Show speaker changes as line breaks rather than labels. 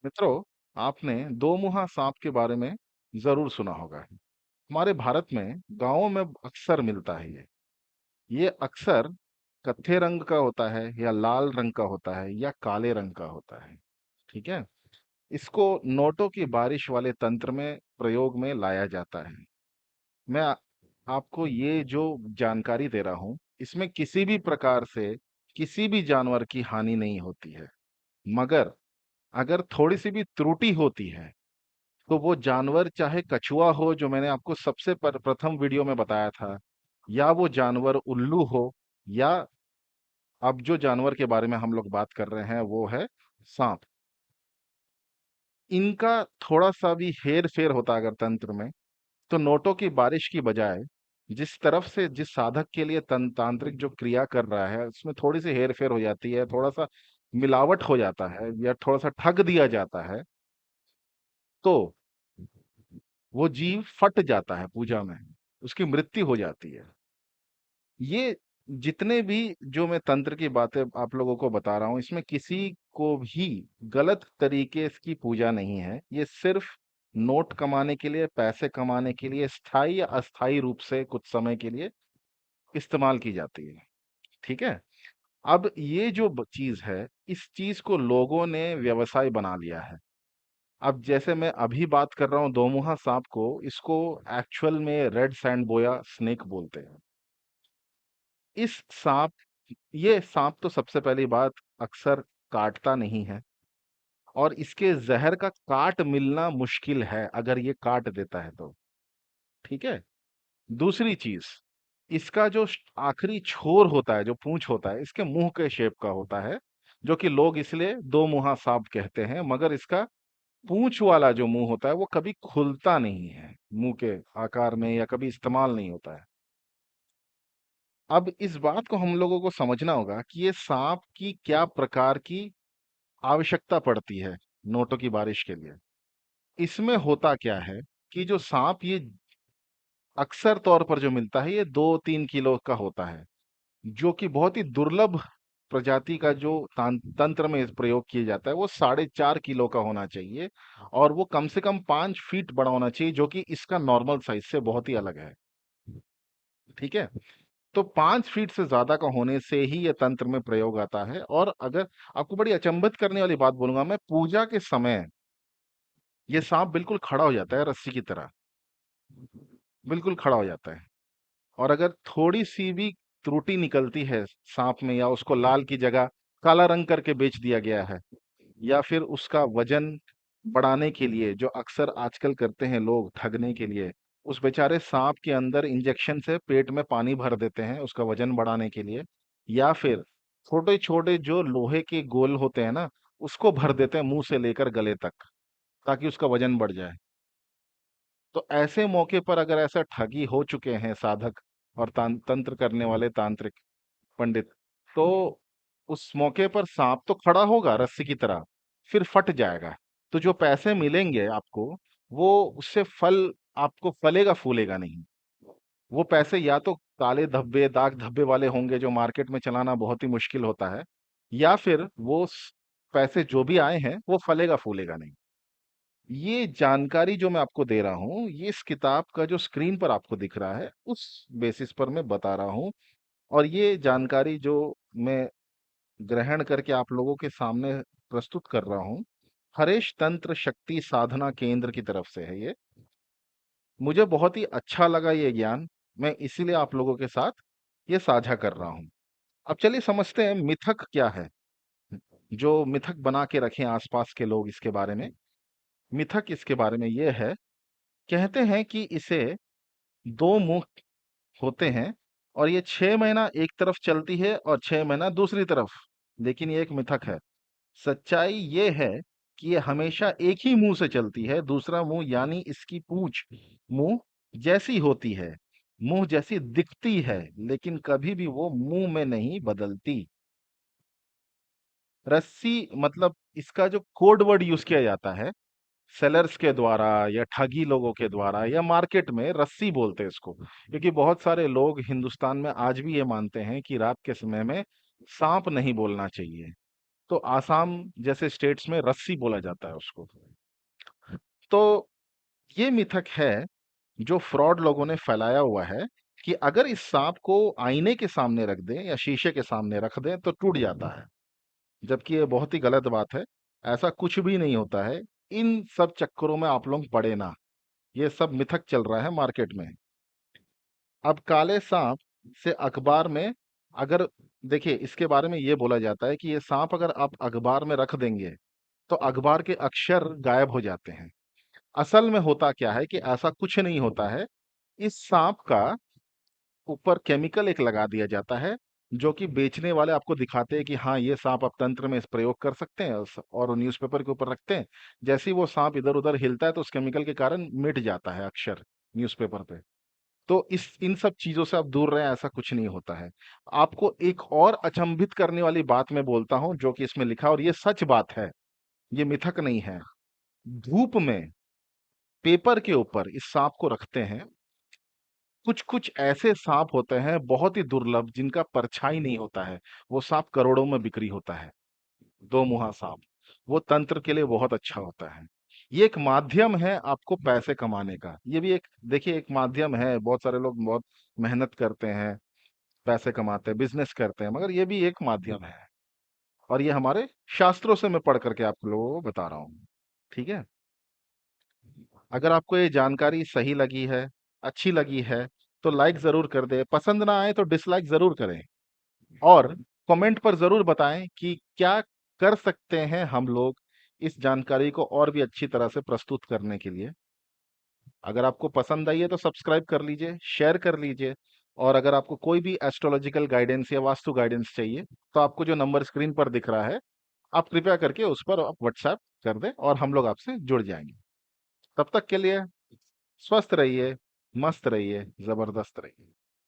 मित्रों, आपने दो मुहा सांप के बारे में जरूर सुना होगा। हमारे भारत में गांवों में अक्सर मिलता है ये अक्सर कत्थे रंग का होता है या लाल रंग का होता है या काले रंग का होता है। ठीक है। इसको नोटों की बारिश वाले तंत्र में प्रयोग में लाया जाता है। मैं आपको ये जो जानकारी दे रहा हूं, इसमें किसी भी प्रकार से किसी भी जानवर की हानि नहीं होती है। मगर अगर थोड़ी सी भी त्रुटि होती है तो वो जानवर चाहे कछुआ हो, जो मैंने आपको सबसे प्रथम वीडियो में बताया था, या वो जानवर उल्लू हो, या अब जो जानवर के बारे में हम लोग बात कर रहे हैं वो है सांप। इनका थोड़ा सा भी हेर फेर होता अगर तंत्र में, तो नोटों की बारिश की बजाय जिस तरफ से जिस साधक के लिए तांत्रिक जो क्रिया कर रहा है उसमें थोड़ी सी हेर फेर हो जाती है, थोड़ा सा मिलावट हो जाता है या थोड़ा सा ठग दिया जाता है, तो वो जीव फट जाता है पूजा में, उसकी मृत्यु हो जाती है। ये जितने भी जो मैं तंत्र की बातें आप लोगों को बता रहा हूं, इसमें किसी को भी गलत तरीके की पूजा नहीं है। ये सिर्फ नोट कमाने के लिए, पैसे कमाने के लिए, स्थायी या अस्थायी रूप से कुछ समय के लिए इस्तेमाल की जाती है। ठीक है। अब ये जो चीज है, इस चीज को लोगों ने व्यवसाय बना लिया है। अब जैसे मैं अभी बात कर रहा हूँ दोमुहा सांप को, इसको एक्चुअल में रेड सैंड बोया स्नेक बोलते हैं। इस सांप ये सांप तो सबसे पहली बात अक्सर काटता नहीं है, और इसके जहर का काट मिलना मुश्किल है अगर ये काट देता है तो। ठीक है। दूसरी चीज, इसका जो आखिरी छोर होता है, जो पूंछ होता है, इसके मुंह के शेप का होता है, जो कि लोग इसलिए दो मुहा सांप कहते हैं। मगर इसका पूंछ वाला जो मुंह होता है वो कभी खुलता नहीं है मुंह के आकार में, या कभी इस्तेमाल नहीं होता है। अब इस बात को हम लोगों को समझना होगा कि ये सांप की क्या प्रकार की आवश्यकता पड़ती है नोटों की बारिश के लिए। इसमें होता क्या है कि जो सांप ये अक्सर तौर पर जो मिलता है, ये 2-3 किलो का होता है, जो कि बहुत ही दुर्लभ प्रजाति का जो तंत्र में इस प्रयोग किया जाता है वो 4.5 किलो का होना चाहिए, और वो कम से कम 5 फीट बड़ा होना चाहिए, जो कि इसका नॉर्मल साइज से बहुत ही अलग है। ठीक है। तो 5 फीट से ज्यादा का होने से ही ये तंत्र में प्रयोग आता है। और अगर आपको बड़ी अचंभित करने वाली बात बोलूंगा मैं, पूजा के समय ये सांप बिल्कुल खड़ा हो जाता है रस्सी की तरह, बिल्कुल खड़ा हो जाता है। और अगर थोड़ी सी भी त्रुटि निकलती है सांप में, या उसको लाल की जगह काला रंग करके बेच दिया गया है, या फिर उसका वजन बढ़ाने के लिए जो अक्सर आजकल करते हैं लोग ठगने के लिए, उस बेचारे सांप के अंदर इंजेक्शन से पेट में पानी भर देते हैं उसका वजन बढ़ाने के लिए, या फिर छोटे छोटे जो लोहे के गोल होते हैं ना, उसको भर देते हैं मुंह से लेकर गले तक, ताकि उसका वजन बढ़ जाए। तो ऐसे मौके पर अगर ऐसा ठगी हो चुके हैं साधक और तंत्र करने वाले तांत्रिक पंडित, तो उस मौके पर सांप तो खड़ा होगा रस्सी की तरह, फिर फट जाएगा। तो जो पैसे मिलेंगे आपको, वो उससे फल आपको फलेगा फूलेगा नहीं। वो पैसे या तो काले धब्बे दाग धब्बे वाले होंगे, जो मार्केट में चलाना बहुत ही मुश्किल होता है, या फिर वो पैसे जो भी आए हैं वो फलेगा फूलेगा नहीं। ये जानकारी जो मैं आपको दे रहा हूँ, ये इस किताब का जो स्क्रीन पर आपको दिख रहा है उस बेसिस पर मैं बता रहा हूँ। और ये जानकारी जो मैं ग्रहण करके आप लोगों के सामने प्रस्तुत कर रहा हूँ, हरेश तंत्र शक्ति साधना केंद्र की तरफ से है ये। मुझे बहुत ही अच्छा लगा ये ज्ञान, मैं इसीलिए आप लोगों के साथ ये साझा कर रहा हूँ। अब चलिए समझते हैं मिथक क्या है, जो मिथक बना के रखे हैं आसपास के लोग इसके बारे में। मिथक इसके बारे में ये है, कहते हैं कि इसे दो मुंह होते हैं, और ये 6 महीना एक तरफ चलती है और 6 महीना दूसरी तरफ। लेकिन ये एक मिथक है। सच्चाई ये है कि ये हमेशा एक ही मुंह से चलती है, दूसरा मुंह यानी इसकी पूंछ मुंह जैसी होती है, मुंह जैसी दिखती है, लेकिन कभी भी वो मुंह में नहीं बदलती। रस्सी मतलब इसका जो कोड वर्ड यूज किया जाता है सेलर्स के द्वारा या ठगी लोगों के द्वारा या मार्केट में, रस्सी बोलते हैं इसको, क्योंकि बहुत सारे लोग हिंदुस्तान में आज भी ये मानते हैं कि रात के समय में सांप नहीं बोलना चाहिए। तो आसाम जैसे स्टेट्स में रस्सी बोला जाता है उसको। तो ये मिथक है जो फ्रॉड लोगों ने फैलाया हुआ है कि अगर इस सांप को आईने के सामने रख दें या शीशे के सामने रख दें तो टूट जाता है, जबकि ये बहुत ही गलत बात है। ऐसा कुछ भी नहीं होता है। इन सब चक्करों में आप लोग पड़े ना। ये सब मिथक चल रहा है मार्केट में। अब काले सांप से अखबार में, अगर देखिए इसके बारे में ये बोला जाता है कि ये सांप अगर आप अखबार में रख देंगे तो अखबार के अक्षर गायब हो जाते हैं। असल में होता क्या है कि ऐसा कुछ नहीं होता है। इस सांप का ऊपर केमिकल एक लगा दिया जाता है, जो कि बेचने वाले आपको दिखाते हैं कि हाँ ये सांप आप तंत्र में इस प्रयोग कर सकते हैं, और न्यूज़पेपर के ऊपर रखते हैं। जैसे ही वो सांप इधर उधर हिलता है तो उस केमिकल के कारण मिट जाता है अक्षर न्यूज़पेपर पे। तो इस इन सब चीजों से आप दूर रहें, ऐसा कुछ नहीं होता है। आपको एक और अचंभित करने वाली बात मैं बोलता हूं जो कि इसमें लिखा है, और ये सच बात है, ये मिथक नहीं है। धूप में पेपर के ऊपर इस सांप को रखते हैं। कुछ कुछ ऐसे सांप होते हैं बहुत ही दुर्लभ जिनका परछाई नहीं होता है, वो सांप करोड़ों में बिक्री होता है। दो मुहा सांप, वो तंत्र के लिए बहुत अच्छा होता है। ये एक माध्यम है आपको पैसे कमाने का। ये भी एक, देखिए, एक माध्यम है। बहुत सारे लोग बहुत मेहनत करते हैं, पैसे कमाते हैं, बिजनेस करते हैं, मगर ये भी एक माध्यम है। और ये हमारे शास्त्रों से मैं पढ़ करके आप लोगों को बता रहा हूँ। ठीक है। अगर आपको ये जानकारी सही लगी है, अच्छी लगी है, तो लाइक जरूर कर दे। पसंद ना आए तो डिसलाइक जरूर करें। और कमेंट पर जरूर बताएं कि क्या कर सकते हैं हम लोग इस जानकारी को और भी अच्छी तरह से प्रस्तुत करने के लिए। अगर आपको पसंद आई है तो सब्सक्राइब कर लीजिए, शेयर कर लीजिए। और अगर आपको कोई भी एस्ट्रोलॉजिकल गाइडेंस या वास्तु गाइडेंस चाहिए तो आपको जो नंबर स्क्रीन पर दिख रहा है, आप कृपया करके उस पर आप व्हाट्सएप कर दें और हम लोग आपसे जुड़ जाएंगे। तब तक के लिए स्वस्थ रहिए, मस्त रहिए, जबरदस्त रहिए।